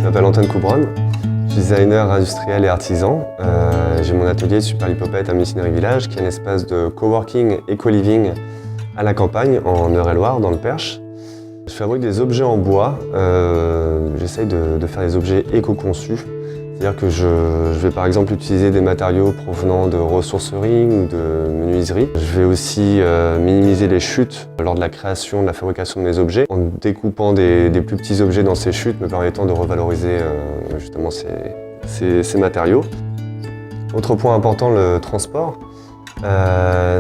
Je m'appelle Antoine Coubronne, je suis designer industriel et artisan. J'ai mon atelier Super Lipopette à Messines-Village, qui est un espace de coworking et co-living à la campagne, en Eure-et-Loire, dans le Perche. Je fabrique des objets en bois. J'essaye de faire des objets éco-conçus. C'est-à-dire que je vais par exemple utiliser des matériaux provenant de ressourceries ou de menuiseries. Je vais aussi minimiser les chutes lors de la création, de la fabrication de mes objets, en découpant des plus petits objets dans ces chutes, me permettant de revaloriser justement ces matériaux. Autre point important, le transport.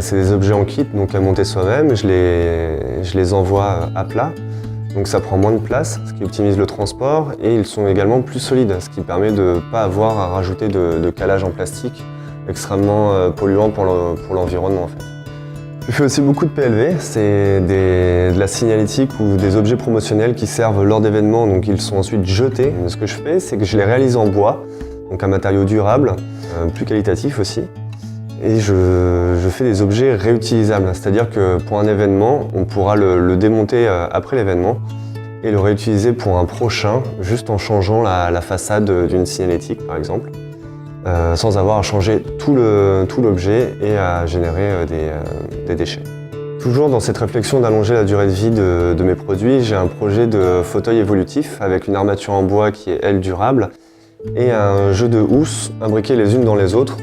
C'est des objets en kit, donc à monter soi-même. Je les envoie à plat. Donc ça prend moins de place, ce qui optimise le transport, et ils sont également plus solides, ce qui permet de ne pas avoir à rajouter de calage en plastique extrêmement polluant pour l'environnement en fait. Je fais aussi beaucoup de PLV, c'est de la signalétique ou des objets promotionnels qui servent lors d'événements, donc ils sont ensuite jetés. Ce que je fais, c'est que je les réalise en bois, donc un matériau durable, plus qualitatif aussi. Et je fais des objets réutilisables, c'est-à-dire que pour un événement, on pourra le démonter après l'événement et le réutiliser pour un prochain, juste en changeant la façade d'une signalétique par exemple, sans avoir à changer tout l'objet et à générer des déchets. Toujours dans cette réflexion d'allonger la durée de vie de mes produits, j'ai un projet de fauteuil évolutif avec une armature en bois qui est, elle, durable et un jeu de housses imbriquées les unes dans les autres.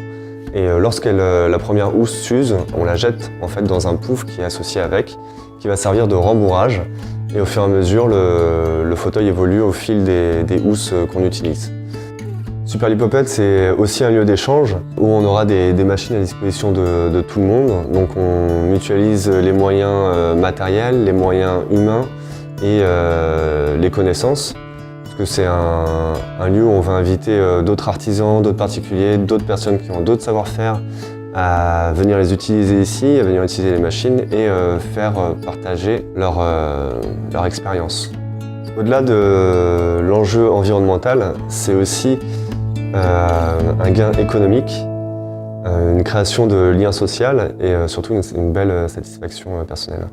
Et lorsque la première housse s'use, on la jette en fait dans un pouf qui est associé avec, qui va servir de rembourrage. Et au fur et à mesure, le fauteuil évolue au fil des housses qu'on utilise. Super Lipopette, c'est aussi un lieu d'échange où on aura des machines à disposition de tout le monde. Donc on mutualise les moyens matériels, les moyens humains et les connaissances. Parce que c'est un lieu où on va inviter d'autres artisans, d'autres particuliers, d'autres personnes qui ont d'autres savoir-faire à venir les utiliser ici, à venir utiliser les machines et faire partager leur expérience. Au-delà de l'enjeu environnemental, c'est aussi un gain économique, une création de liens sociaux et surtout une belle satisfaction personnelle.